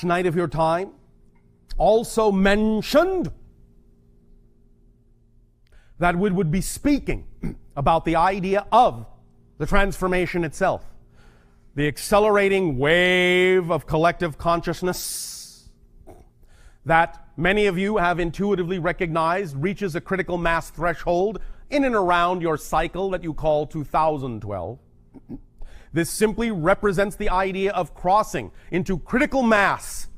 last night of your time also mentioned that we would be speaking about the idea of the transformation itself, the accelerating wave of collective consciousness that many of you have intuitively recognized reaches a critical mass threshold in and around your cycle that you call 2012. This simply represents the idea of crossing into critical mass,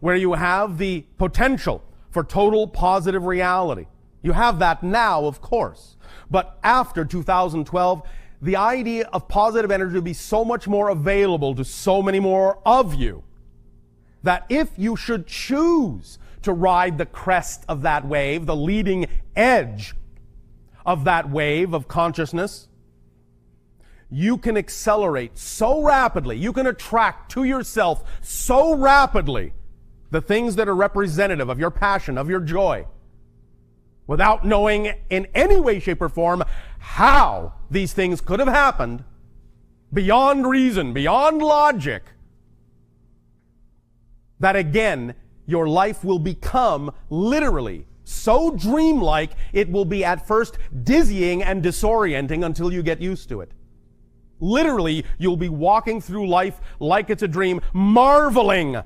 where you have the potential for total positive reality. You have that now, of course. But after 2012, the idea of positive energy will be so much more available to so many more of you that if you should choose to ride the crest of that wave, the leading edge of that wave of consciousness, you can accelerate so rapidly, you can attract to yourself so rapidly the things that are representative of your passion, of your joy, without knowing in any way, shape, or form how these things could have happened, beyond reason, beyond logic, that again, your life will become literally so dreamlike, it will be at first dizzying and disorienting until you get used to it. Literally, you'll be walking through life like it's a dream, marveling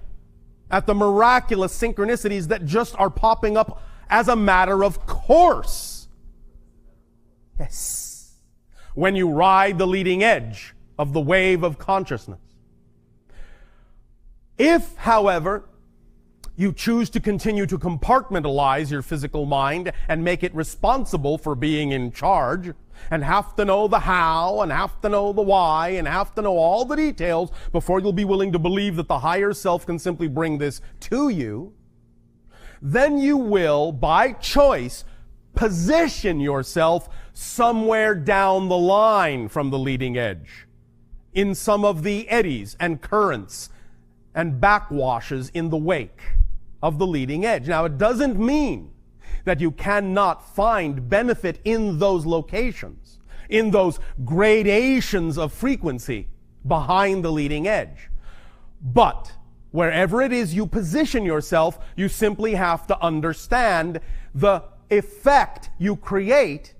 at the miraculous synchronicities that just are popping up as a matter of course. Yes. When you ride the leading edge of the wave of consciousness. If, however, you choose to continue to compartmentalize your physical mind and make it responsible for being in charge, and have to know the how, and have to know the why, and have to know all the details before you'll be willing to believe that the higher self can simply bring this to you, then you will, by choice, position yourself somewhere down the line from the leading edge, in some of the eddies and currents and backwashes in the wake of the leading edge. Now, it doesn't mean that you cannot find benefit in those locations, in those gradations of frequency behind the leading edge. But wherever it is you position yourself, you simply have to understand the effect you create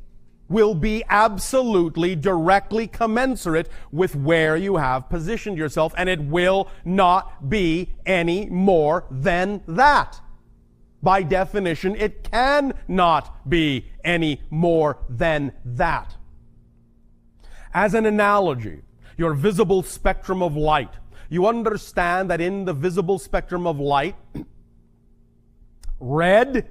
will be absolutely directly commensurate with where you have positioned yourself, and it will not be any more than that. By definition, it cannot be any more than that. As an analogy, your visible spectrum of light, you understand that in the visible spectrum of light, red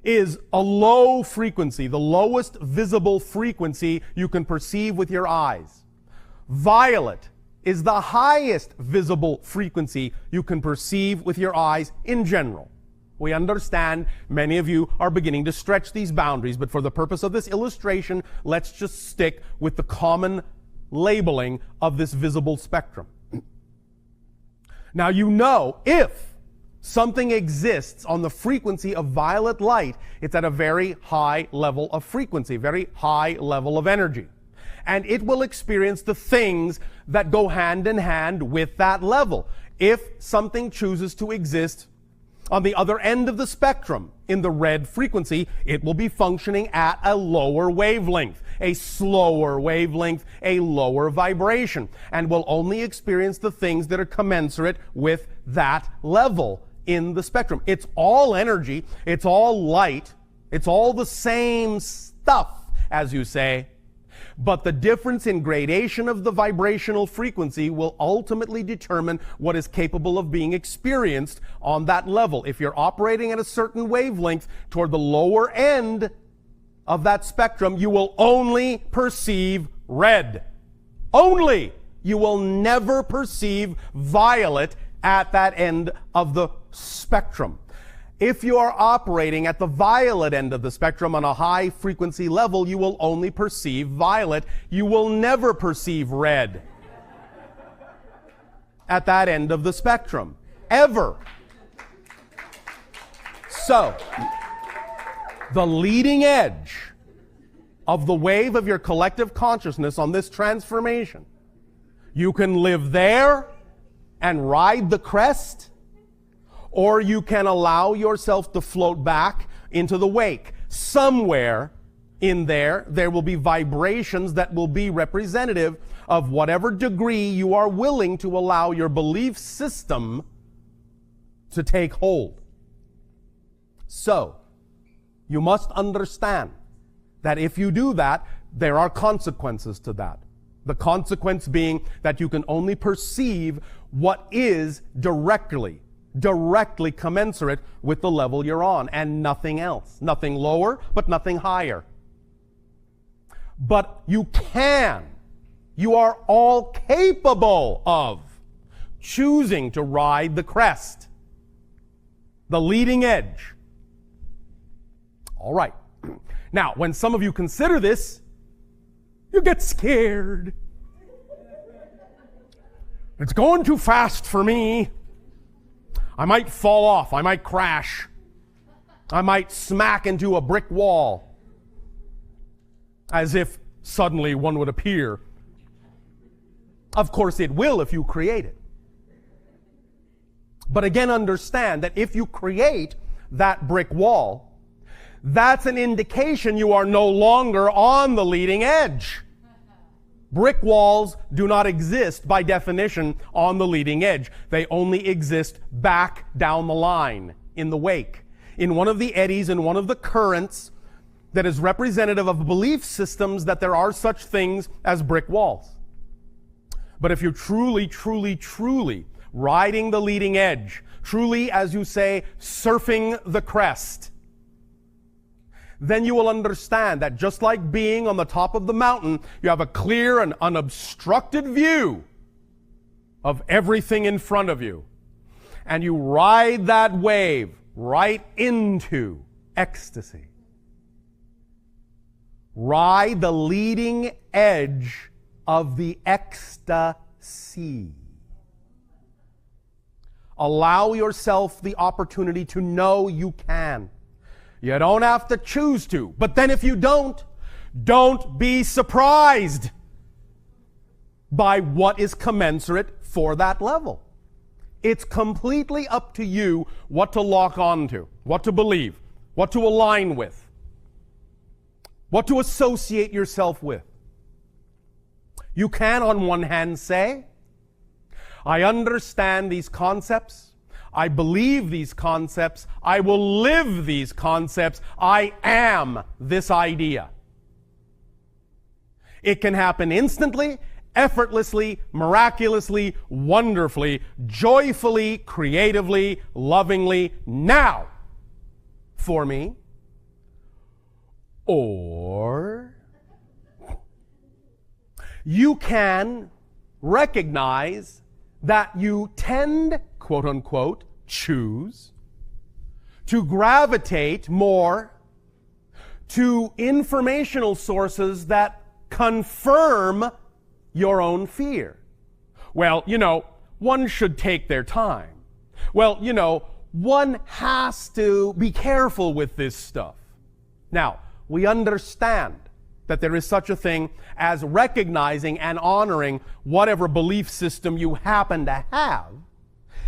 is a low frequency, the lowest visible frequency you can perceive with your eyes. Violet is the highest visible frequency you can perceive with your eyes in general. We understand many of you are beginning to stretch these boundaries, but for the purpose of this illustration, let's just stick with the common labeling of this visible spectrum. Now, you know, if something exists on the frequency of violet light, it's at a very high level of frequency, very high level of energy. And it will experience the things that go hand in hand with that level. If something chooses to exist on the other end of the spectrum, in the red frequency, it will be functioning at a lower wavelength, a slower wavelength, a lower vibration, and will only experience the things that are commensurate with that level in the spectrum. It's all energy, it's all light, it's all the same stuff, as you say, but the difference in gradation of the vibrational frequency will ultimately determine what is capable of being experienced on that level. If you're operating at a certain wavelength toward the lower end of that spectrum, you will only perceive red. Only! You will never perceive violet at that end of the spectrum. If you are operating at the violet end of the spectrum on a high frequency level, you will only perceive violet. You will never perceive red at that end of the spectrum. Ever. So, the leading edge of the wave of your collective consciousness on this transformation, you can live there and ride the crest, or you can allow yourself to float back into the wake. Somewhere in there will be vibrations that will be representative of whatever degree you are willing to allow your belief system to take hold. So, you must understand that if you do that, there are consequences to that. The consequence being that you can only perceive what is directly commensurate with the level you're on, and nothing else. Nothing lower, but nothing higher. But you are all capable of choosing to ride the crest, the leading edge. All right. Now, when some of you consider this, you get scared. It's going too fast for me. I might fall off. I might crash. I might smack into a brick wall. As if suddenly one would appear. Of course it will if you create it. But again, understand that if you create that brick wall, that's an indication you are no longer on the leading edge. Brick walls do not exist by definition on the leading edge. They only exist back down the line, in the wake, in one of the eddies, in one of the currents that is representative of belief systems that there are such things as brick walls. But if you're truly riding the leading edge, truly, as you say, surfing the crest, then you will understand that just like being on the top of the mountain, you have a clear and unobstructed view of everything in front of you. And you ride that wave right into ecstasy. Ride the leading edge of the ecstasy. Allow yourself the opportunity to know you can. You don't have to choose to. But then if you don't be surprised by what is commensurate for that level. It's completely up to you what to lock onto, what to believe, what to align with, what to associate yourself with. You can, on one hand, say, I understand these concepts. I believe these concepts. I will live these concepts. I am this idea. It can happen instantly, effortlessly, miraculously, wonderfully, joyfully, creatively, lovingly, now for me. Or you can recognize that you tend, quote unquote, choose to gravitate more to informational sources that confirm your own fear. Well, one should take their time. Well, one has to be careful with this stuff. Now, we understand that there is such a thing as recognizing and honoring whatever belief system you happen to have,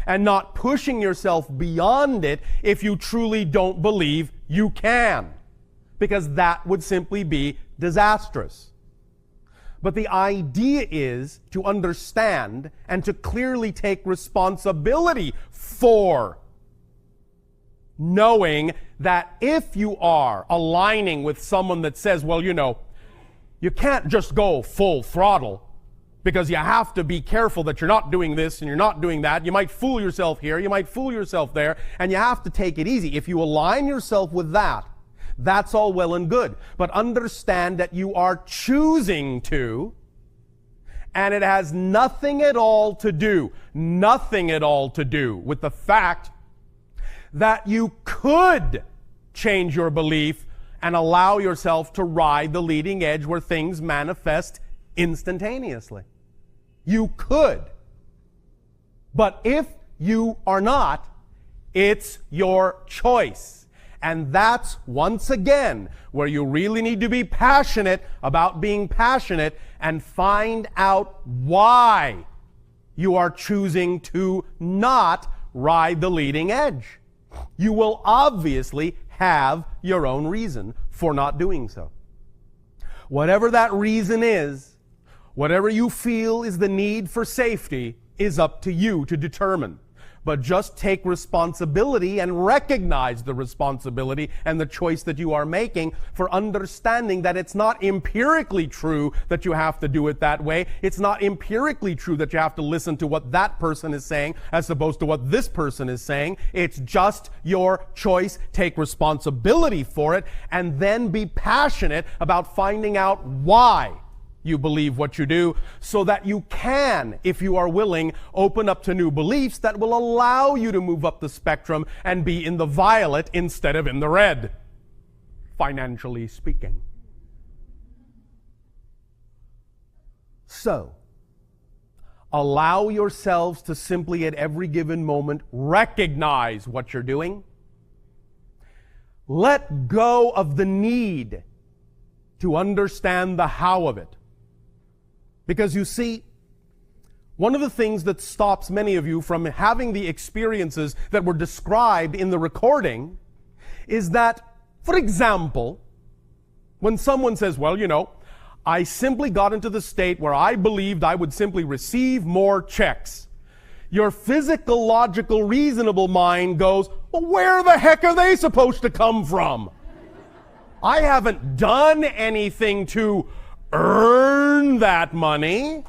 and not pushing yourself beyond it if you truly don't believe you can, because that would simply be disastrous. But the idea is to understand and to clearly take responsibility for knowing that if you are aligning with someone that says, well, you can't just go full throttle because you have to be careful that you're not doing this and you're not doing that. You might fool yourself here, you might fool yourself there, and you have to take it easy. If you align yourself with that, that's all well and good. But understand that you are choosing to, and it has nothing at all to do with the fact that you could change your belief and allow yourself to ride the leading edge where things manifest instantaneously. You could. But if you are not, it's your choice. And that's, once again, where you really need to be passionate about being passionate and find out why you are choosing to not ride the leading edge. You will obviously have your own reason for not doing so. Whatever that reason is, whatever you feel is the need for safety, is up to you to determine. But just take responsibility and recognize the responsibility and the choice that you are making for understanding that it's not empirically true that you have to do it that way. It's not empirically true that you have to listen to what that person is saying as opposed to what this person is saying. It's just your choice. Take responsibility for it and then be passionate about finding out why you believe what you do, so that you can, if you are willing, open up to new beliefs that will allow you to move up the spectrum and be in the violet instead of in the red, financially speaking. So, allow yourselves to simply at every given moment recognize what you're doing. Let go of the need to understand the how of it. Because you see, one of the things that stops many of you from having the experiences that were described in the recording is that, for example, when someone says, well, I simply got into the state where I believed I would simply receive more checks. Your physical, logical, reasonable mind goes, well, where the heck are they supposed to come from? I haven't done anything to earn that money.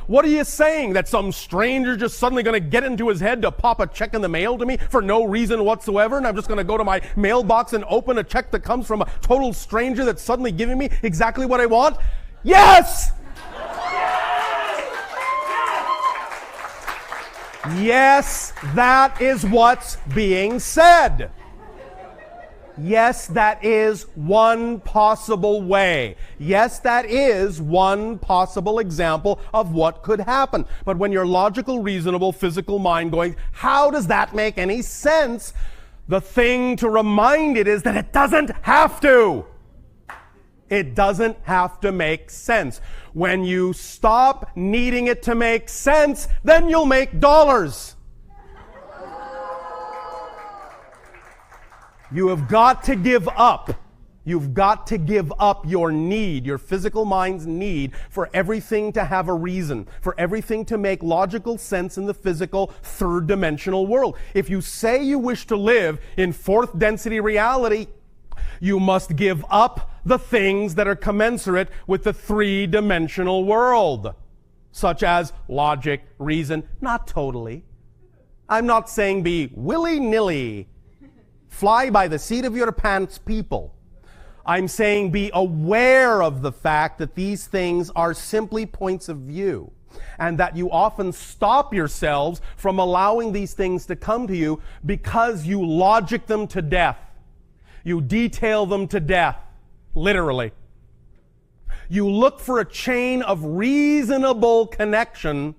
What are you saying? That some stranger just suddenly going to get into his head to pop a check in the mail to me for no reason whatsoever, and I'm just going to go to my mailbox and open a check that comes from a total stranger that's suddenly giving me exactly what I want? Yes! Yes, that is what's being said. Yes, that is one possible way. Yes, that is one possible example of what could happen. But when your logical, reasonable, physical mind going, how does that make any sense? The thing to remind it is that it doesn't have to. It doesn't have to make sense. When you stop needing it to make sense, then you'll make dollars. You have got to give up. You've got to give up your need, your physical mind's need for everything to have a reason, for everything to make logical sense in the physical third-dimensional world. If you say you wish to live in fourth density reality, you must give up the things that are commensurate with the three-dimensional world, such as logic, reason. Not totally. I'm not saying be willy-nilly, fly by the seat of your pants people. I'm saying be aware of the fact that these things are simply points of view, and that you often stop yourselves from allowing these things to come to you because you logic them to death. You detail them to death, literally. You look for a chain of reasonable connection.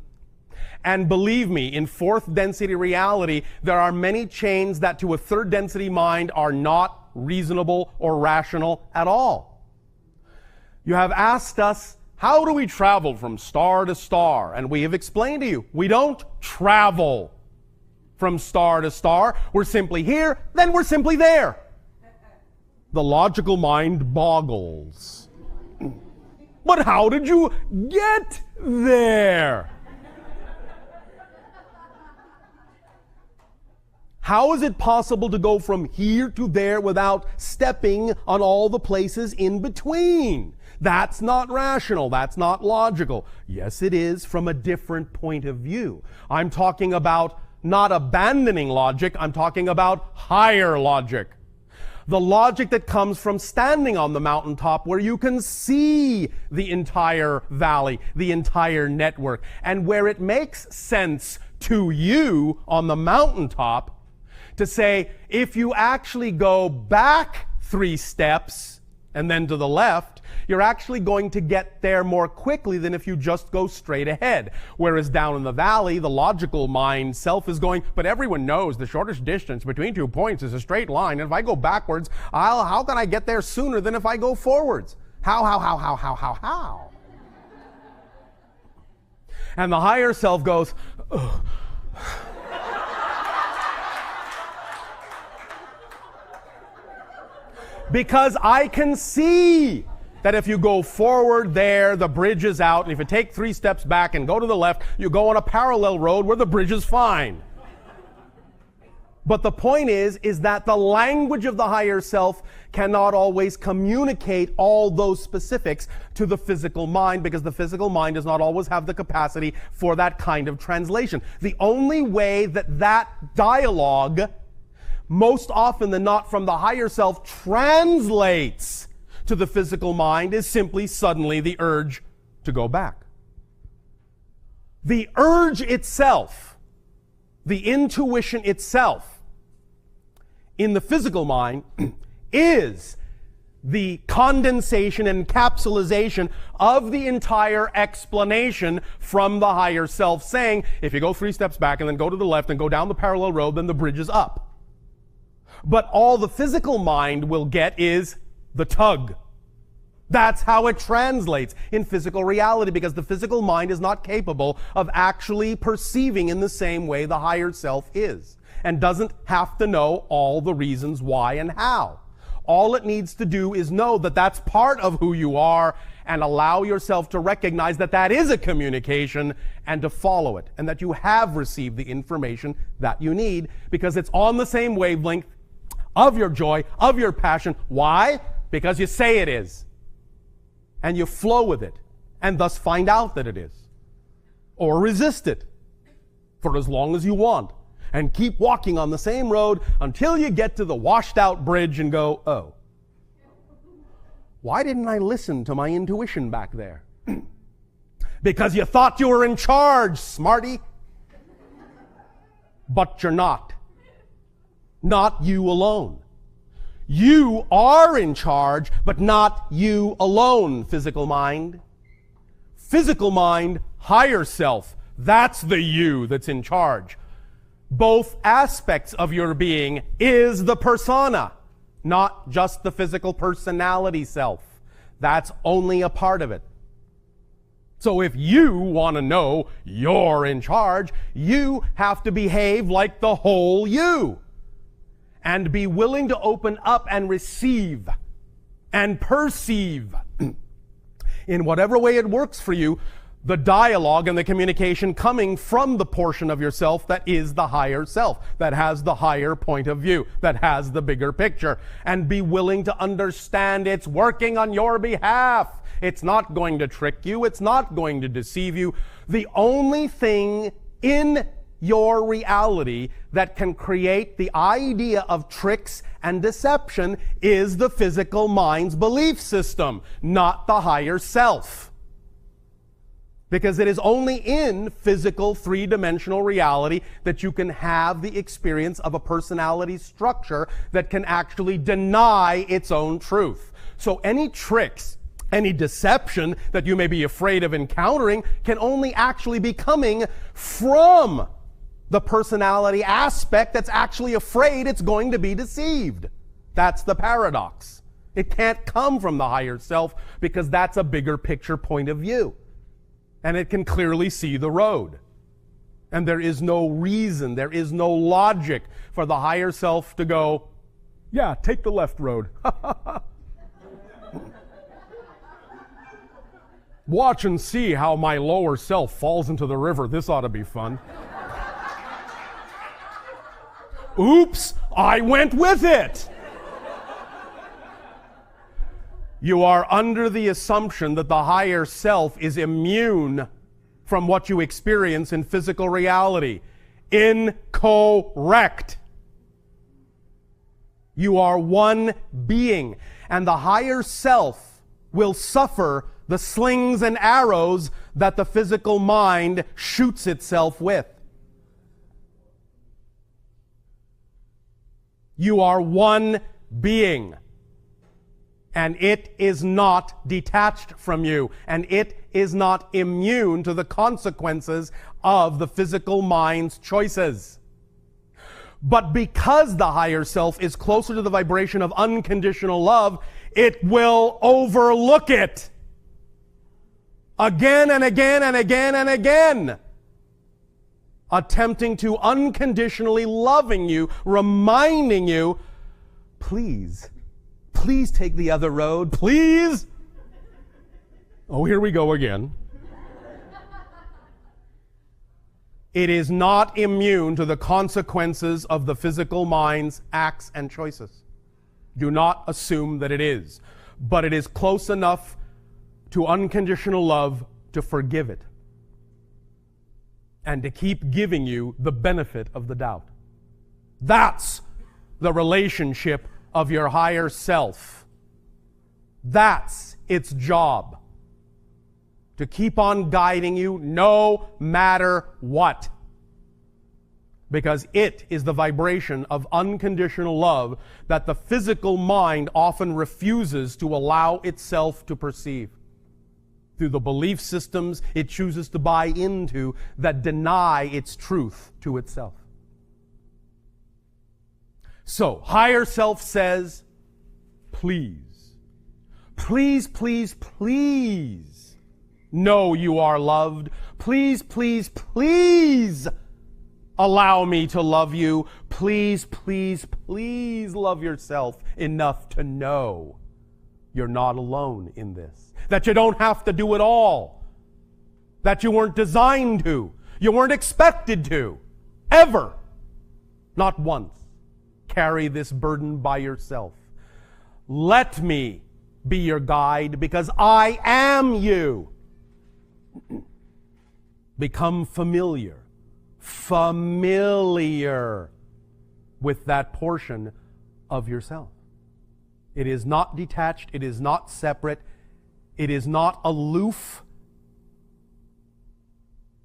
And believe me, in fourth density reality, there are many chains that to a third density mind are not reasonable or rational at all. You have asked us, how do we travel from star to star? And we have explained to you, we don't travel from star to star. We're simply here, then we're simply there. The logical mind boggles. But how did you get there? How is it possible to go from here to there without stepping on all the places in between? That's not rational. That's not logical. Yes, it is from a different point of view. I'm talking about not abandoning logic. I'm talking about higher logic. The logic that comes from standing on the mountaintop where you can see the entire valley, the entire network, and where it makes sense to you on the mountaintop to say, if you actually go back 3 steps and then to the left, you're actually going to get there more quickly than if you just go straight ahead. Whereas down in the valley, the logical mind self is going, but everyone knows the shortest distance between 2 points is a straight line. And if I go backwards, how can I get there sooner than if I go forwards? How? And the higher self goes, ugh. Because I can see that if you go forward there, the bridge is out, and if you take 3 steps back and go to the left, you go on a parallel road where the bridge is fine. But the point is that the language of the higher self cannot always communicate all those specifics to the physical mind, because the physical mind does not always have the capacity for that kind of translation. The only way that dialogue, most often than not from the higher self, translates to the physical mind is simply suddenly the urge to go back. The urge itself, the intuition itself, in the physical mind is the condensation and capsulization of the entire explanation from the higher self, saying, if you go 3 steps back and then go to the left and go down the parallel road, then the bridge is up. But all the physical mind will get is the tug. That's how it translates in physical reality, because the physical mind is not capable of actually perceiving in the same way the higher self is, and doesn't have to know all the reasons why and how. All it needs to do is know that that's part of who you are, and allow yourself to recognize that that is a communication and to follow it, and that you have received the information that you need, because it's on the same wavelength of your joy, of your passion. Why? Because you say it is. And you flow with it, and thus find out that it is. Or resist it for as long as you want, and keep walking on the same road until you get to the washed out bridge and go, oh, why didn't I listen to my intuition back there? Because you thought you were in charge, smarty. But you're not. Not you alone. You are in charge, but not you alone, physical mind. Physical mind, higher self, that's the you that's in charge. Both aspects of your being is the persona, not just the physical personality self. That's only a part of it. So if you want to know you're in charge, you have to behave like the whole you, and be willing to open up and receive and perceive in whatever way it works for you, the dialogue and the communication coming from the portion of yourself that is the higher self, that has the higher point of view, that has the bigger picture, and be willing to understand it's working on your behalf. It's not going to trick you. It's not going to deceive you. The only thing in your reality that can create the idea of tricks and deception is the physical mind's belief system, not the higher self. Because it is only in physical three-dimensional reality that you can have the experience of a personality structure that can actually deny its own truth. So any tricks, any deception that you may be afraid of encountering can only actually be coming from the personality aspect that's actually afraid it's going to be deceived. That's the paradox. It can't come from the higher self because that's a bigger picture point of view. And it can clearly see the road. And there is no reason, there is no logic for the higher self to go, yeah, take the left road. Watch and see how my lower self falls into the river. This ought to be fun. Oops, I went with it. You are under the assumption that the higher self is immune from what you experience in physical reality. Incorrect. You are one being, and the higher self will suffer the slings and arrows that the physical mind shoots itself with. You are one being, and it is not detached from you, and it is not immune to the consequences of the physical mind's choices. But because the higher self is closer to the vibration of unconditional love, it will overlook it. again and again and again and again, attempting to unconditionally loving you, reminding you, please take the other road, please. Oh, here we go again. It is not immune to the consequences of the physical mind's acts and choices. Do not assume that it is. But it is close enough to unconditional love to forgive it and to keep giving you the benefit of the doubt. That's the relationship of your higher self. That's its job. To keep on guiding you no matter what. Because it is the vibration of unconditional love that the physical mind often refuses to allow itself to perceive. Through the belief systems it chooses to buy into that deny its truth to itself. So, higher self says, please, please, please, please know you are loved. Please, please, please allow me to love you. Please, please, please love yourself enough to know you're not alone in this. That you don't have to do it all. That you weren't designed to. You weren't expected to. Ever. Not once. Carry this burden by yourself. Let me be your guide because I am you. Become familiar with that portion of yourself. It is not detached. It is not separate. It is not aloof.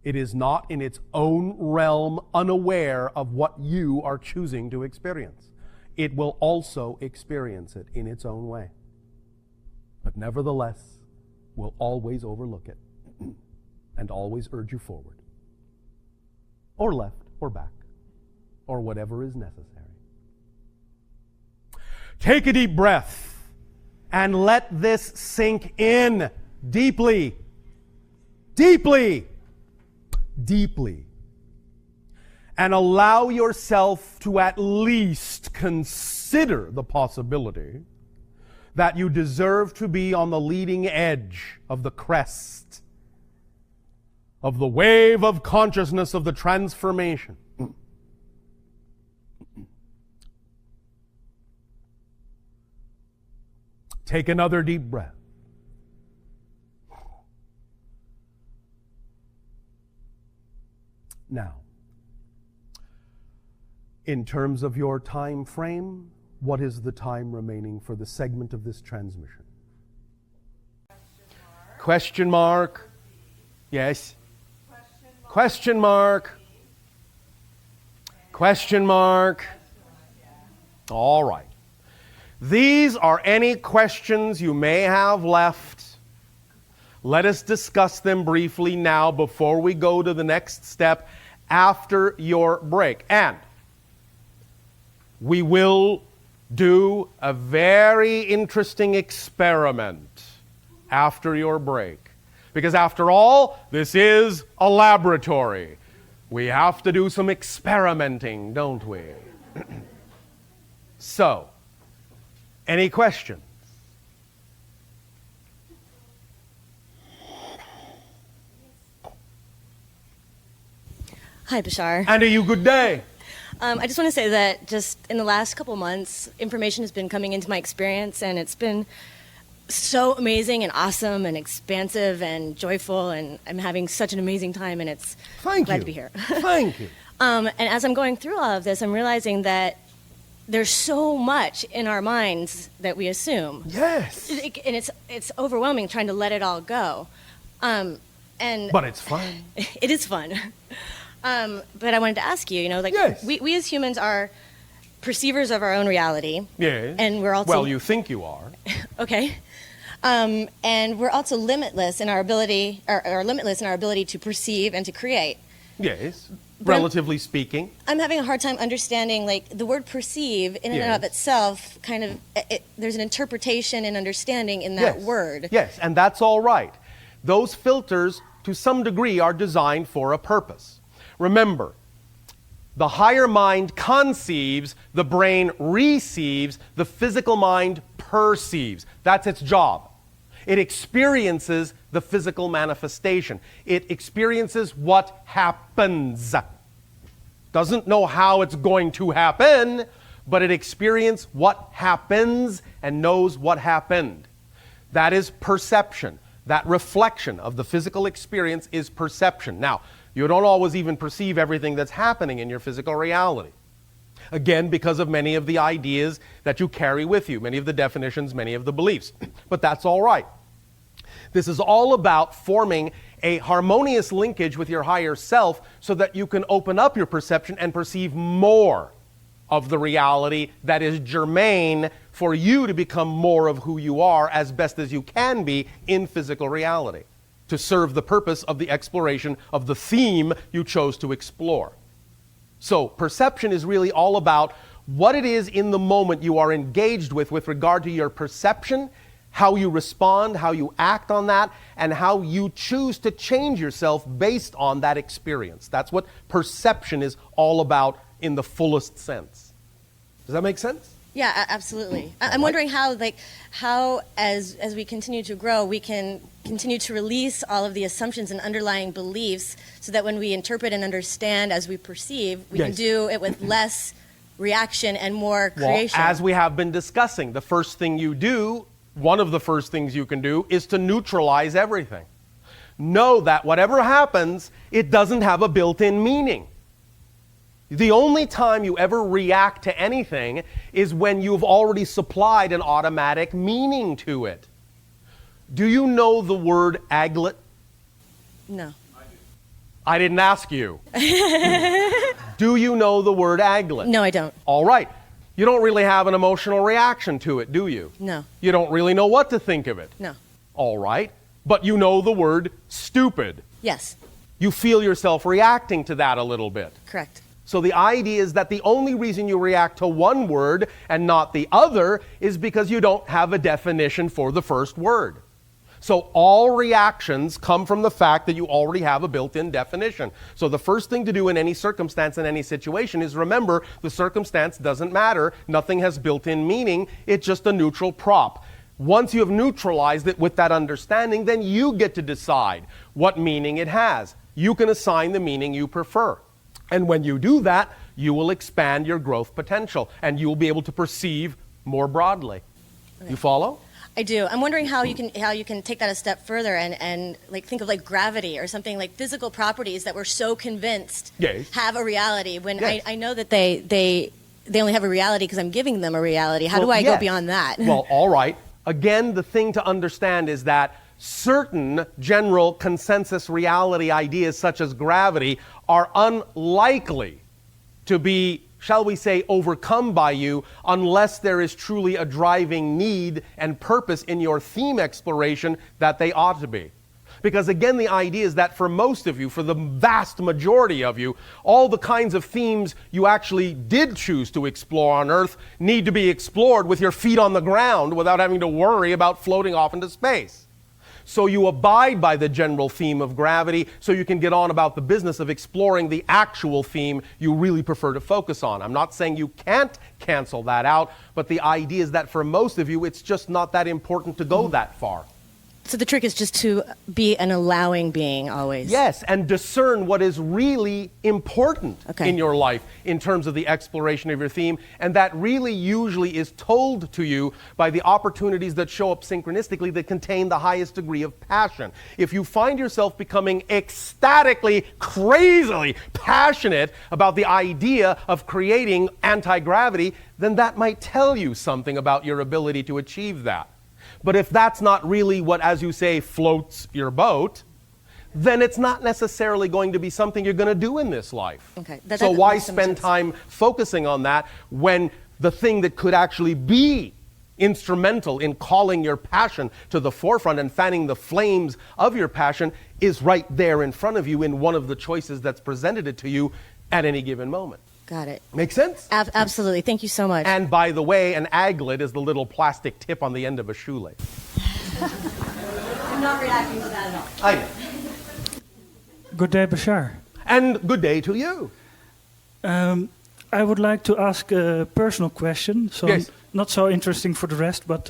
It is not in its own realm, unaware of what you are choosing to experience. It will also experience it in its own way. But nevertheless, will always overlook it and always urge you forward. Or left, or back, or whatever is necessary. Take a deep breath and let this sink in deeply, deeply, deeply. And allow yourself to at least consider the possibility that you deserve to be on the leading edge of the crest of the wave of consciousness of the transformation. Take another deep breath. Now, in terms of your time frame, what is the time remaining for the segment of this transmission? Question mark. Yes. Question mark. Question mark. All right. These are any questions you may have left. Let us discuss them briefly now before we go to the next step after your break. And we will do a very interesting experiment after your break. Because after all, this is a laboratory. We have to do some experimenting, don't we? So, any questions? Hi, Bashar. And you good day. I just want to say that just in the last couple months, information has been coming into my experience, and it's been so amazing and awesome and expansive and joyful, and I'm having such an amazing time, and it's glad to be here. Thank you. And as I'm going through all of this, I'm realizing that there's so much in our minds that we assume. Yes. And it's overwhelming trying to let it all go. But it's fun. It is fun. But I wanted to ask you, yes. we as humans are perceivers of our own reality. Yes. And we're also... Well, you think you are. Okay. And we're also limitless in our ability, or limitless in our ability to perceive and to create. Yes. Relatively speaking. I'm having a hard time understanding, the word perceive in and of itself, there's an interpretation and understanding in that word. Yes, and that's all right. Those filters, to some degree, are designed for a purpose. Remember, the higher mind conceives, the brain receives, the physical mind perceives. That's its job. It experiences the physical manifestation. It experiences what happens. Doesn't know how it's going to happen, but it experiences what happens and knows what happened. That is perception. That reflection of the physical experience is perception. Now, you don't always even perceive everything that's happening in your physical reality. Again, because of many of the ideas that you carry with you, many of the definitions, many of the beliefs. But that's all right. This is all about forming a harmonious linkage with your higher self so that you can open up your perception and perceive more of the reality that is germane for you to become more of who you are as best as you can be in physical reality, to serve the purpose of the exploration of the theme you chose to explore. So perception is really all about what it is in the moment you are engaged with regard to your perception, how you respond, how you act on that, and how you choose to change yourself based on that experience. That's what perception is all about in the fullest sense. Does that make sense? Yeah, absolutely. I'm wondering how as we continue to grow, we can continue to release all of the assumptions and underlying beliefs so that when we interpret and understand as we perceive, we can do it with less reaction and more creation. Well, as we have been discussing, the first thing you do, one of the first things you can do, is to neutralize everything. Know that whatever happens, it doesn't have a built-in meaning. The only time you ever react to anything is when you've already supplied an automatic meaning to it. Do you know the word aglet? No. I didn't ask you. Do you know the word aglet? No, I don't. All right. You don't really have an emotional reaction to it, do you? No. You don't really know what to think of it? No. All right. But you know the word stupid. Yes. You feel yourself reacting to that a little bit. Correct. So the idea is that the only reason you react to one word and not the other is because you don't have a definition for the first word. So all reactions come from the fact that you already have a built-in definition. So the first thing to do in any circumstance, in any situation, is remember the circumstance doesn't matter. Nothing has built-in meaning. It's just a neutral prop. Once you have neutralized it with that understanding, then you get to decide what meaning it has. You can assign the meaning you prefer. And when you do that, you will expand your growth potential and you will be able to perceive more broadly. Okay. You follow? I do. I'm wondering how you can take that a step further and like think of like gravity or something like physical properties that we're so convinced have a reality when I know that they only have a reality because I'm giving them a reality. How do I go beyond that? Well, all right. Again, the thing to understand is that certain general consensus reality ideas such as gravity are unlikely to be, shall we say, overcome by you unless there is truly a driving need and purpose in your theme exploration that they ought to be. Because again, the idea is that for most of you, for the vast majority of you, all the kinds of themes you actually did choose to explore on Earth need to be explored with your feet on the ground without having to worry about floating off into space. So you abide by the general theme of gravity so you can get on about the business of exploring the actual theme you really prefer to focus on. I'm not saying you can't cancel that out, but the idea is that for most of you, it's just not that important to go that far. So the trick is just to be an allowing being always. Yes, and discern what is really important in your life in terms of the exploration of your theme, and that really usually is told to you by the opportunities that show up synchronistically that contain the highest degree of passion. If you find yourself becoming ecstatically, crazily passionate about the idea of creating anti-gravity, then that might tell you something about your ability to achieve that. But if that's not really what, as you say, floats your boat, then it's not necessarily going to be something you're going to do in this life. Okay. So why spend time focusing on that when the thing that could actually be instrumental in calling your passion to the forefront and fanning the flames of your passion is right there in front of you in one of the choices that's presented to you at any given moment? Got it. Make sense? Absolutely. Thank you so much. And by the way, an aglet is the little plastic tip on the end of a shoelace. I'm not reacting to that at all. I know. Good day, Bashar. And good day to you. I would like to ask a personal question. So Yes. not so interesting for the rest, but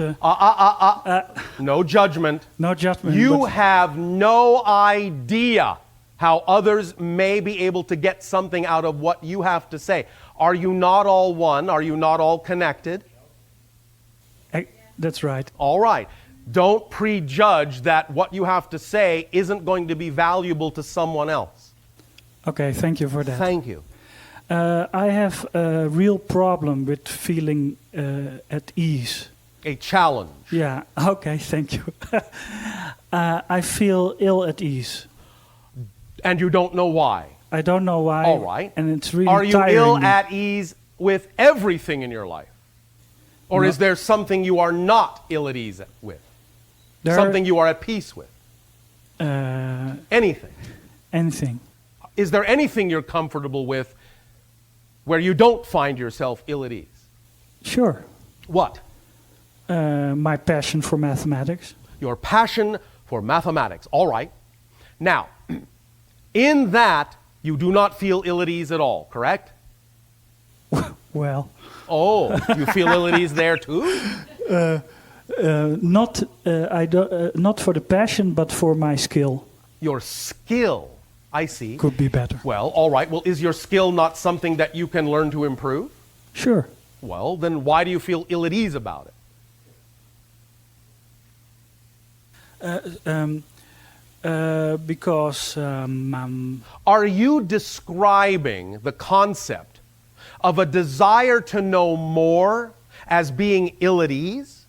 No judgment. no judgment. You but have no idea how others may be able to get something out of what you have to say. Are you not all one? Are you not all connected? that's right. All right. Don't prejudge that what you have to say isn't going to be valuable to someone else. Okay, thank you for that. Thank you. I have a real problem with feeling at ease. A challenge. Yeah, okay, thank you. I feel ill at ease. And you don't know why. I don't know why. All right. And it's really Are you tiring ill me. at ease with everything in your life? Or No. is there something you are not ill at ease with? There- Something you are at peace with? Anything. Anything. Is there anything you're comfortable with where you don't find yourself ill at ease? Sure. What? My passion for mathematics. Your passion for mathematics. All right. Now, in that, you do not feel ill at ease at all, correct? Well, Oh, you feel ill at ease there too? not for the passion, but for my skill. Your skill, I see. Could be better. Well, all right. Well, is your skill not something that you can learn to improve? Sure. Well, then why do you feel ill at ease about it? Because Are you describing the concept of a desire to know more as being ill at ease?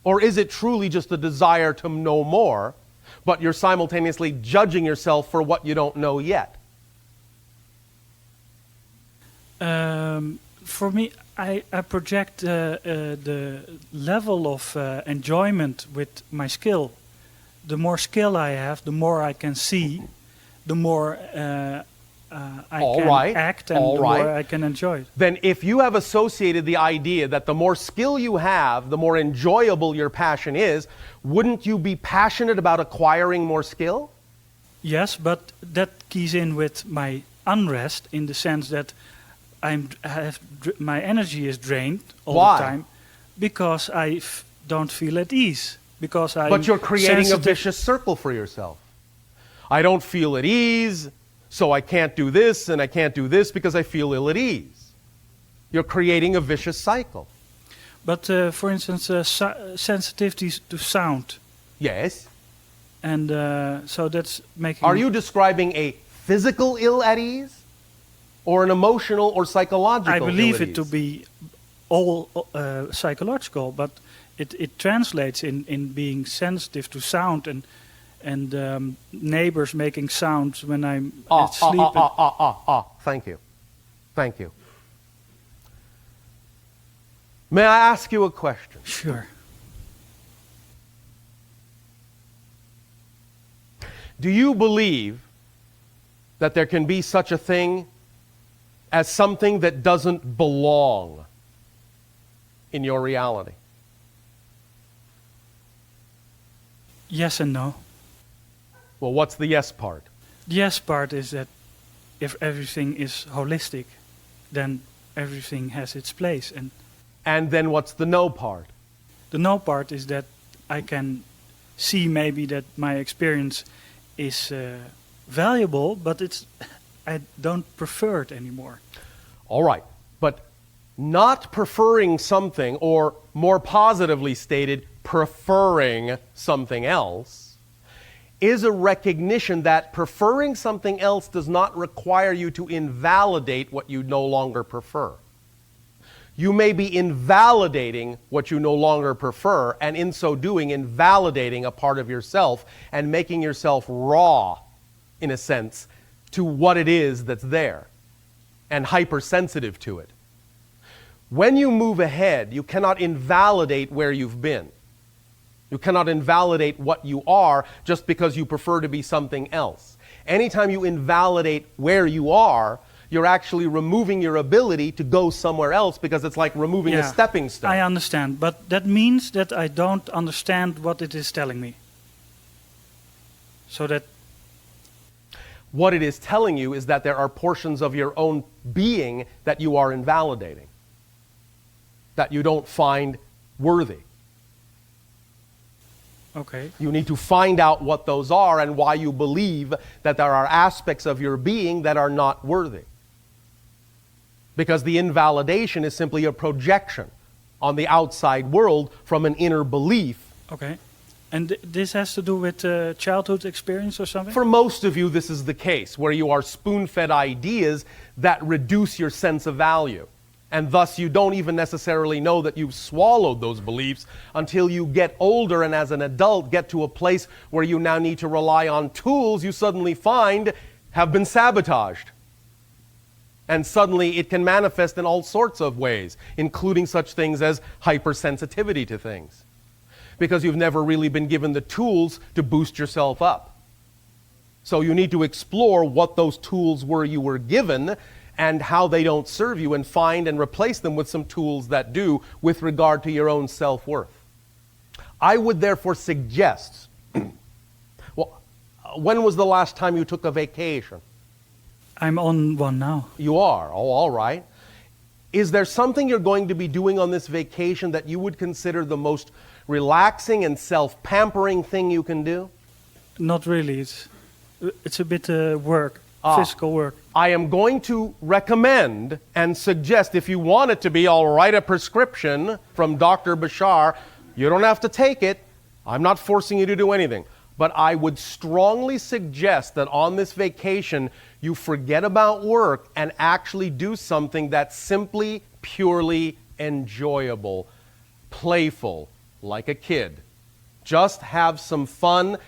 Or is it truly just a desire to know more, but you're simultaneously judging yourself for what you don't know yet? for me, I project the level of enjoyment with my skill. The more skill I have, the more I can see, the more I All can right, act, and all the right. more I can enjoy it. Then if you have associated the idea that the more skill you have, the more enjoyable your passion is, wouldn't you be passionate about acquiring more skill? Yes, but that keys in with my unrest in the sense that my energy is drained all Why? the time because I don't feel at ease. Because But you're creating a sensitive. vicious circle for yourself. I don't feel at ease, so I can't do this, and I can't do this because I feel ill at ease. You're creating a vicious cycle. But for instance, sensitivities to sound, Yes. and so that's making. Are you describing a physical ill at ease or an emotional or psychological I believe ill at it to ease? be all psychological, but it translates in being sensitive to sound and neighbors making sounds when I'm asleep. Thank you. Thank you. May I ask you a question? Sure. Do you believe that there can be such a thing as something that doesn't belong in your reality? Yes and no. Well, what's the yes part? The yes part is that if everything is holistic, then everything has its place. And And then what's the no part? the no part is that I can see maybe that my experience is valuable, but I don't prefer it anymore. All right, but not preferring something, or more positively stated, preferring something else, is a recognition that preferring something else does not require you to invalidate what you no longer prefer. You may be invalidating what you no longer prefer, and in so doing, invalidating a part of yourself and making yourself raw, in a sense, to what it is that's there, and hypersensitive to it. When you move ahead, you cannot invalidate where you've been. You cannot invalidate what you are just because you prefer to be something else. Anytime you invalidate where you are, you're actually removing your ability to go somewhere else, because it's like removing a stepping stone. I understand, but that means that I don't understand what it is telling me. So that... What it is telling you is that there are portions of your own being that you are invalidating, that you don't find worthy. Okay. You need to find out what those are and why you believe that there are aspects of your being that are not worthy. Because the invalidation is simply a projection on the outside world from an inner belief. Okay. And this has to do with childhood experience or something? For most of you, this is the case, where you are spoon-fed ideas that reduce your sense of value. And thus you don't even necessarily know that you've swallowed those beliefs until you get older and as an adult get to a place where you now need to rely on tools you suddenly find have been sabotaged. And suddenly it can manifest in all sorts of ways, including such things as hypersensitivity to things. Because you've never really been given the tools to boost yourself up. So you need to explore what those tools were you were given and how they don't serve you, and find and replace them with some tools that do with regard to your own self-worth. I would therefore suggest, well, when was the last time you took a vacation? I'm on one now. You are? Oh, all right. Is there something you're going to be doing on this vacation that you would consider the most relaxing and self-pampering thing you can do? Not really. It's a bit work, physical work. I am going to recommend and suggest, if you want it to be, I'll write a prescription from Dr. Bashar. You don't have to take it. I'm not forcing you to do anything. But I would strongly suggest that on this vacation, you forget about work and actually do something that's simply, purely enjoyable, playful, like a kid. Just have some fun.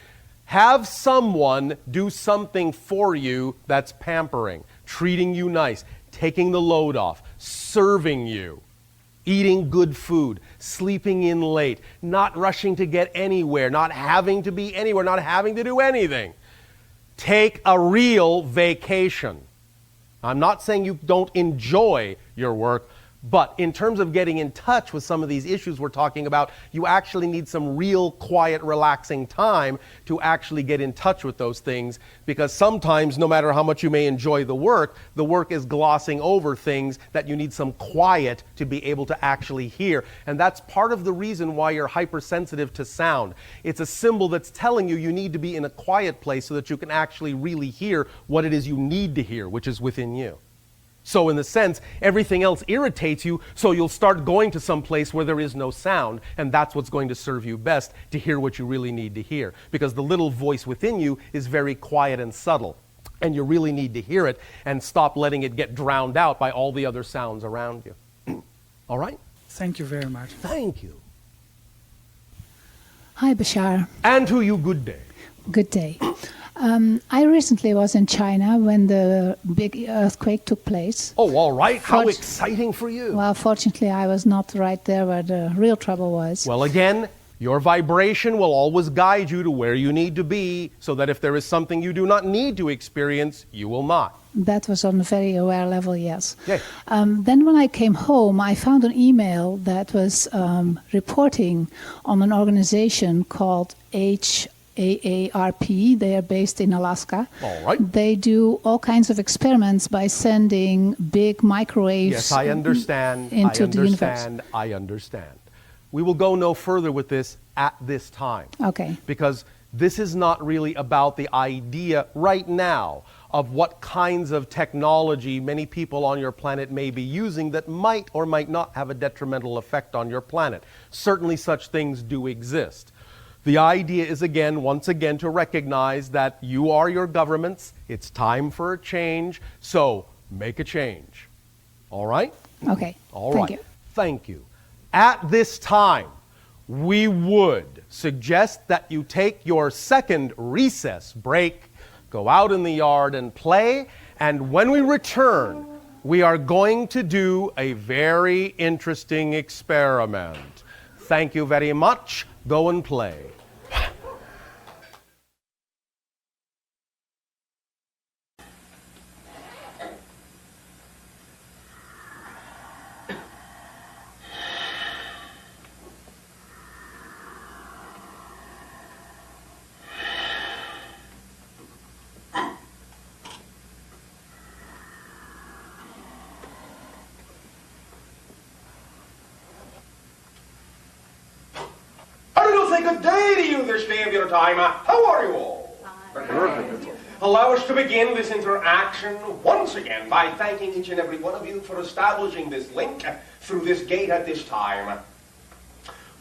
Have someone do something for you that's pampering, treating you nice, taking the load off, serving you, eating good food, sleeping in late, not rushing to get anywhere, not having to be anywhere, not having to do anything. Take a real vacation. I'm not saying you don't enjoy your work, but in terms of getting in touch with some of these issues we're talking about, you actually need some real quiet, relaxing time to actually get in touch with those things, because sometimes, no matter how much you may enjoy the work is glossing over things that you need some quiet to be able to actually hear. And that's part of the reason why you're hypersensitive to sound. It's a symbol that's telling you need to be in a quiet place so that you can actually really hear what it is you need to hear, which is within you. So in the sense, everything else irritates you, so you'll start going to some place where there is no sound, and that's what's going to serve you best to hear what you really need to hear. Because the little voice within you is very quiet and subtle, and you really need to hear it and stop letting it get drowned out by all the other sounds around you. All right? Thank you very much. Thank you. Hi, Bashar. And to you, good day. Good day. I recently was in China when the big earthquake took place. Oh, all right. How exciting for you. Well, fortunately, I was not right there where the real trouble was. Well, again, your vibration will always guide you to where you need to be, so that if there is something you do not need to experience, you will not. That was on a very aware level, yes. Okay. Then when I came home, I found an email that was reporting on an organization called AARP. They are based in Alaska. All right. They do all kinds of experiments by sending big microwaves yes, I understand. into the universe. I understand. We will go no further with this at this time. Okay. Because this is not really about the idea right now of what kinds of technology many people on your planet may be using that might or might not have a detrimental effect on your planet. Certainly such things do exist. The idea is, once again, to recognize that you are your governments. It's time for a change, so make a change. All right? Okay. All Thank right. you. Thank you. At this time, we would suggest that you take your second recess break, go out in the yard and play, and when we return, we are going to do a very interesting experiment. Thank you very much. Go and play. good day to you this day of your time. How are you all? Allow us to begin this interaction once again by thanking each and every one of you for establishing this link through this gate at this time.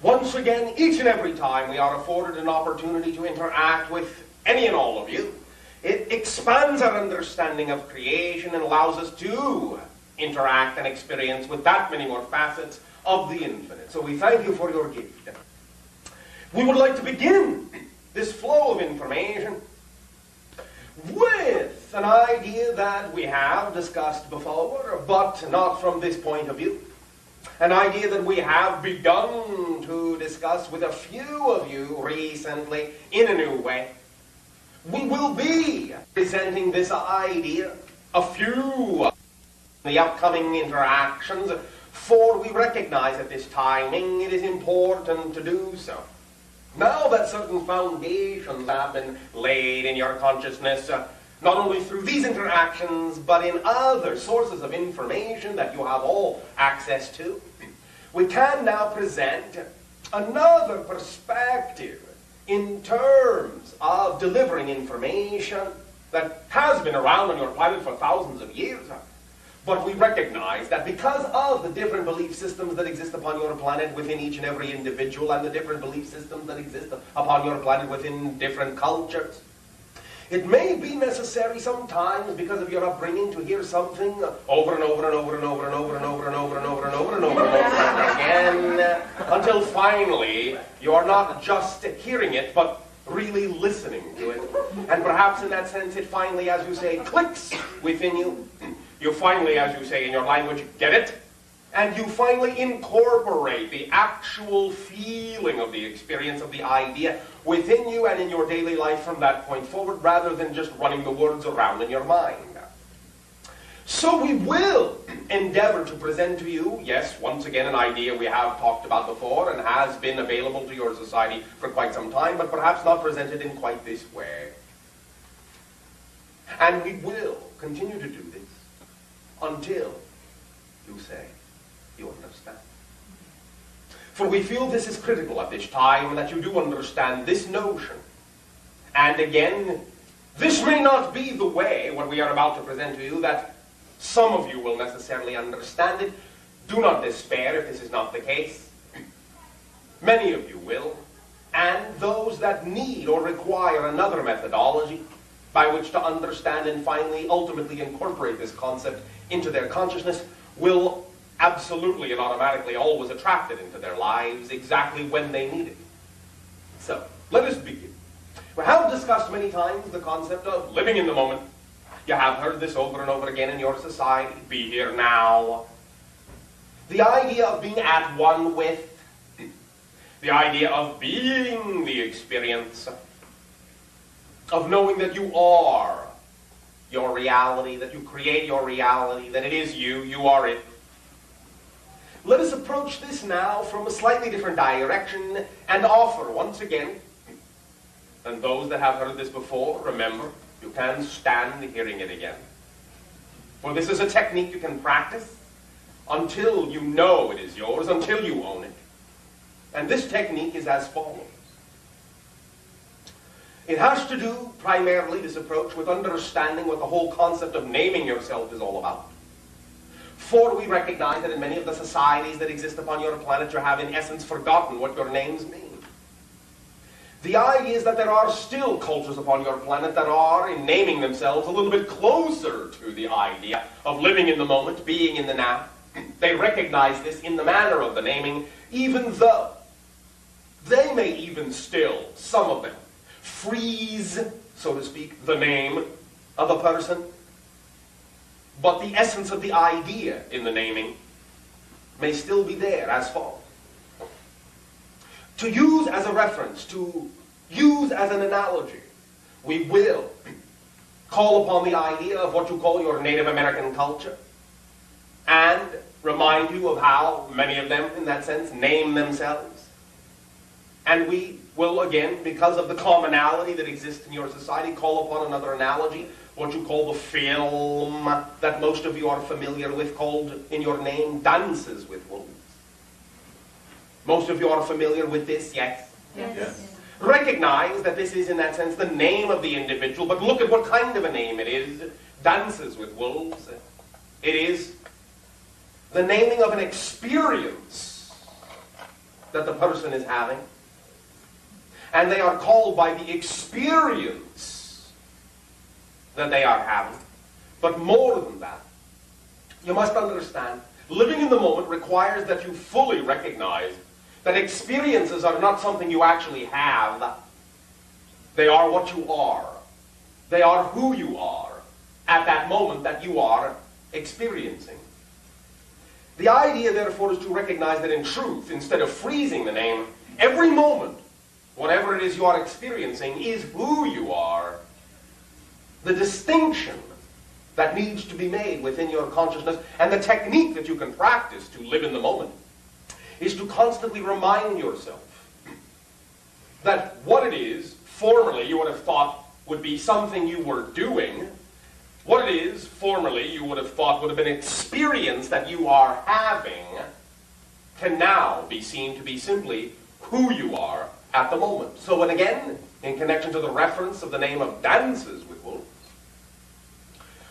Once again, each and every time we are afforded an opportunity to interact with any and all of you, it expands our understanding of creation and allows us to interact and experience with that many more facets of the infinite. So we thank you for your gift. We would like to begin this flow of information with an idea that we have discussed before, but not from this point of view. An idea that we have begun to discuss with a few of you recently in a new way. We will be presenting this idea a few in the upcoming interactions, for we recognize at this timing it is important to do so. Now that certain foundations have been laid in your consciousness, not only through these interactions, but in other sources of information that you have all access to, we can now present another perspective in terms of delivering information that has been around on your planet for thousands of years. But we recognize that because of the different belief systems that exist upon your planet within each and every individual, and the different belief systems that exist upon your planet within different cultures, it may be necessary sometimes, because of your upbringing, to hear something over and over and over and over and over and over and over and over and over and over and over again, until finally you are not just hearing it, but really listening to it. And perhaps in that sense it finally, as you say, clicks within you. You finally, as you say in your language, get it. And you finally incorporate the actual feeling of the experience of the idea within you and in your daily life from that point forward, rather than just running the words around in your mind. So we will endeavor to present to you, yes, once again, an idea we have talked about before and has been available to your society for quite some time, but perhaps not presented in quite this way. And we will continue to do this until you say you understand. For we feel this is critical at this time, that you do understand this notion. And again, this may not be the way, what we are about to present to you, that some of you will necessarily understand it. Do not despair if this is not the case. Many of you will. And those that need or require another methodology by which to understand and finally, ultimately incorporate this concept into their consciousness will absolutely and automatically always attract it into their lives exactly when they need it. So, let us begin. We have discussed many times the concept of living in the moment. You have heard this over and over again in your society. Be here now. The idea of being at one with. The idea of being the experience. Of knowing that you are your reality, that you create your reality, that it is you, you are it. Let us approach this now from a slightly different direction and offer, once again, and those that have heard this before, remember, you can stand hearing it again. For this is a technique you can practice until you know it is yours, until you own it. And this technique is as follows. It has to do, primarily, this approach, with understanding what the whole concept of naming yourself is all about. For we recognize that in many of the societies that exist upon your planet, you have in essence forgotten what your names mean. The idea is that there are still cultures upon your planet that are, in naming themselves, a little bit closer to the idea of living in the moment, being in the now. They recognize this in the manner of the naming, even though they may even still, some of them, freeze, so to speak, the name of a person. But the essence of the idea in the naming may still be there as follows. To use as a reference, to use as an analogy, we will call upon the idea of what you call your Native American culture and remind you of how many of them, in that sense, name themselves. And we will, again, because of the commonality that exists in your society, call upon another analogy, what you call the film that most of you are familiar with, called in your name Dances with Wolves. Most of you are familiar with this, yes? Yes. Recognize that this is, in that sense, the name of the individual, but look at what kind of a name it is. Dances with Wolves. It is the naming of an experience that the person is having. And they are called by the experience that they are having. But more than that, you must understand, living in the moment requires that you fully recognize that experiences are not something you actually have. They are what you are. They are who you are at that moment that you are experiencing. The idea, therefore, is to recognize that in truth, instead of freezing the name, every moment, whatever it is you are experiencing, is who you are. The distinction that needs to be made within your consciousness, and the technique that you can practice to live in the moment, is to constantly remind yourself that what it is, formerly you would have thought would be something you were doing, what it is, formerly you would have thought would have been an experience that you are having, can now be seen to be simply who you are at the moment. So, and again, in connection to the reference of the name of Dances with Wolves,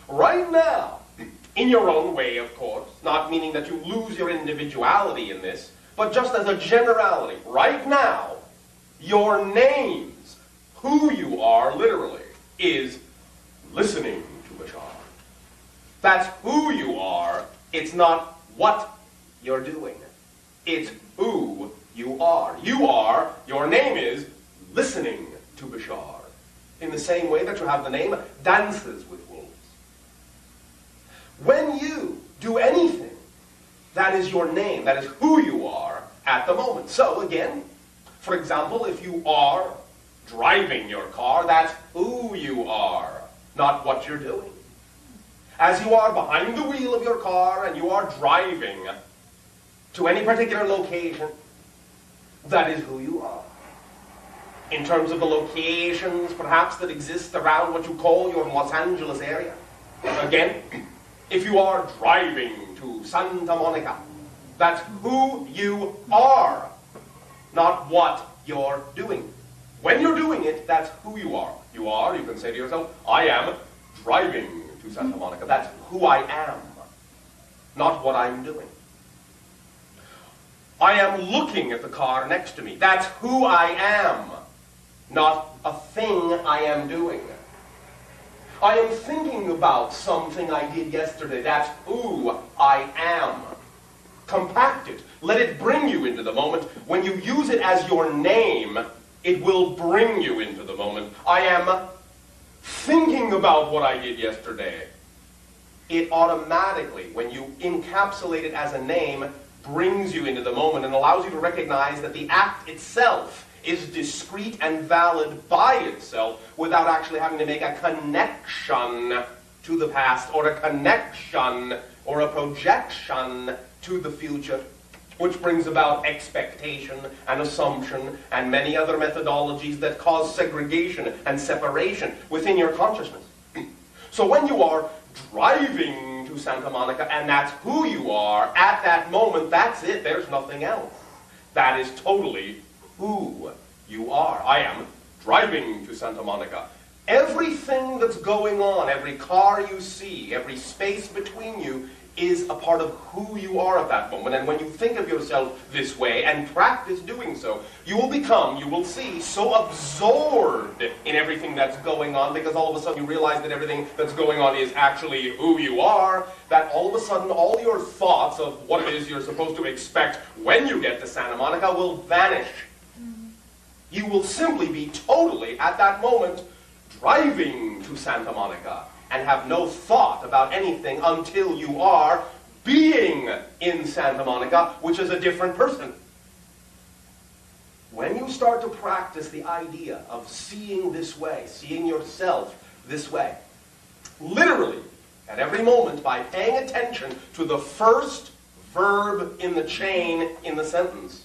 right now, in your own way, of course, not meaning that you lose your individuality in this, but just as a generality, right now, your names, who you are, literally, is listening to Bashar. That's who you are. It's not what you're doing. It's who you are. You are, your name is, listening to Bashar. In the same way that you have the name Dances with Wolves. When you do anything, that is your name. That is who you are at the moment. So again, for example, if you are driving your car, that's who you are, not what you're doing. As you are behind the wheel of your car and you are driving to any particular location, that is who you are. In terms of the locations, perhaps, that exist around what you call your Los Angeles area. Again, if you are driving to Santa Monica, that's who you are, not what you're doing. When you're doing it, that's who you are. You are, you can say to yourself, I am driving to Santa Monica. That's who I am, not what I'm doing. I am looking at the car next to me. That's who I am, not a thing I am doing. I am thinking about something I did yesterday. That's who I am. Compact it. Let it bring you into the moment. When you use it as your name, it will bring you into the moment. I am thinking about what I did yesterday. It automatically, when you encapsulate it as a name, brings you into the moment and allows you to recognize that the act itself is discrete and valid by itself without actually having to make a connection to the past or a connection or a projection to the future, which brings about expectation and assumption and many other methodologies that cause segregation and separation within your consciousness. So when you are driving to Santa Monica and that's who you are at that moment, that's it. There's nothing else. That is totally who you are. I am driving to Santa Monica. Everything that's going on, every car you see, every space between you is a part of who you are at that moment. And when you think of yourself this way and practice doing so, you will become, you will see, so absorbed in everything that's going on, because all of a sudden you realize that everything that's going on is actually who you are, that all of a sudden all your thoughts of what it is you're supposed to expect when you get to Santa Monica will vanish. You will simply be totally, at that moment, driving to Santa Monica and have no thought about anything until you are being in Santa Monica, which is a different person. When you start to practice the idea of seeing this way, seeing yourself this way, literally, at every moment, by paying attention to the first verb in the chain in the sentence,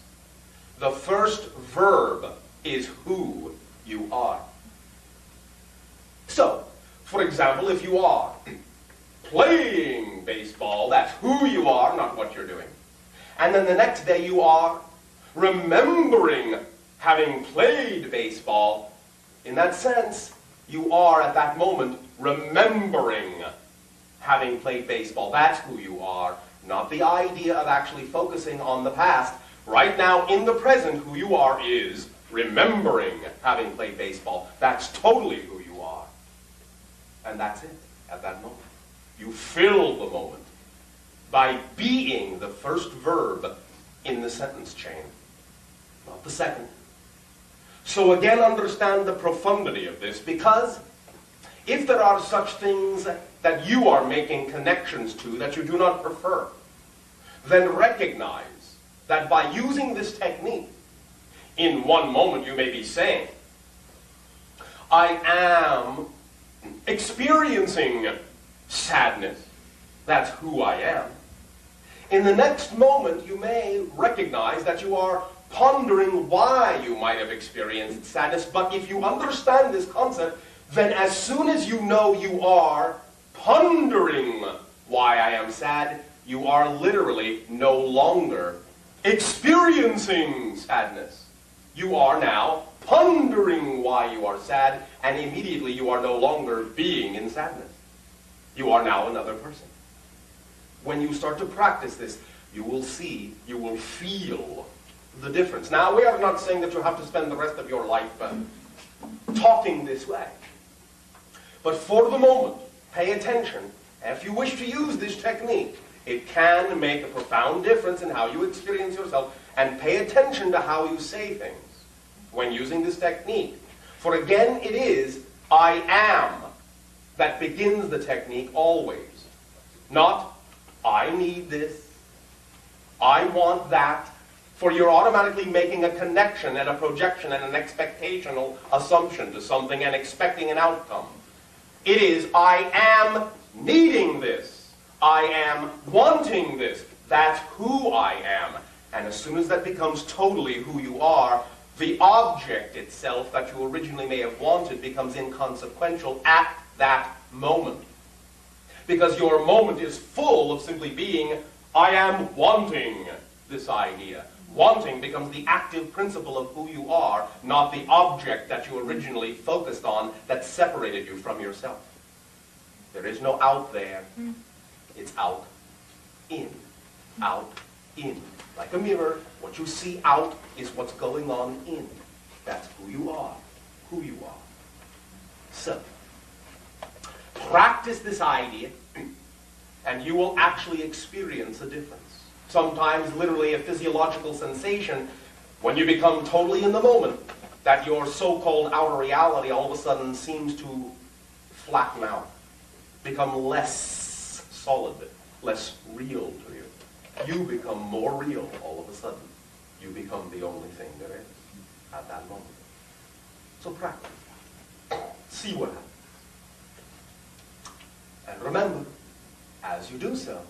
the first verb is who you are. So, for example, if you are playing baseball, that's who you are, not what you're doing. And then the next day you are remembering having played baseball, in that sense, you are at that moment remembering having played baseball. That's who you are, not the idea of actually focusing on the past. Right now, in the present, who you are is remembering having played baseball. That's totally who you are. And that's it, at that moment. You fill the moment by being the first verb in the sentence chain, not the second. So again, understand the profundity of this, because if there are such things that you are making connections to that you do not prefer, then recognize that by using this technique, in one moment you may be saying, I am experiencing sadness. That's who I am. In the next moment, you may recognize that you are pondering why you might have experienced sadness. But if you understand this concept, then as soon as you know you are pondering why I am sad, you are literally no longer experiencing sadness. You are now pondering why you are sad, and immediately you are no longer being in sadness. You are now another person. When you start to practice this, you will see, you will feel the difference. Now, we are not saying that you have to spend the rest of your life talking this way. But for the moment, pay attention. If you wish to use this technique, it can make a profound difference in how you experience yourself, and pay attention to how you say things when using this technique. For again, it is I am that begins the technique always. Not I need this, I want that, for you're automatically making a connection and a projection and an expectational assumption to something and expecting an outcome. It is I am needing this, I am wanting this, that's who I am. And as soon as that becomes totally who you are, the object itself that you originally may have wanted becomes inconsequential at that moment. Because your moment is full of simply being, I am wanting this idea. Wanting becomes the active principle of who you are, not the object that you originally focused on that separated you from yourself. There is no out there. It's out, in, out, in. Like a mirror, what you see out is what's going on in. That's who you are, who you are. So, practice this idea, and you will actually experience a difference. Sometimes literally a physiological sensation when you become totally in the moment, that your so-called outer reality all of a sudden seems to flatten out, become less solid, less real to you. You become more real all of a sudden. You become the only thing there is at that moment. So practice. See what happens. And remember, as you do so,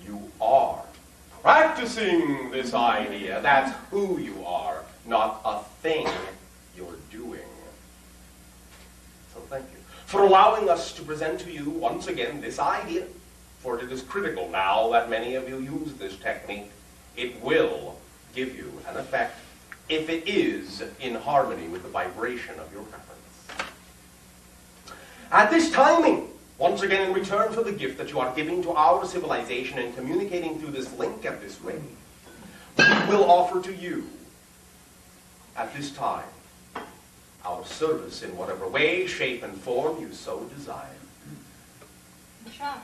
you are practicing this idea. That's who you are, not a thing you're doing. So thank you for allowing us to present to you once again this idea, for it is critical now that many of you use this technique. It will give you an effect if it is in harmony with the vibration of your preference. At this timing, once again, in return for the gift that you are giving to our civilization and communicating through this link at this rate, we will offer to you, at this time, our service in whatever way, shape, and form you so desire. Bashar.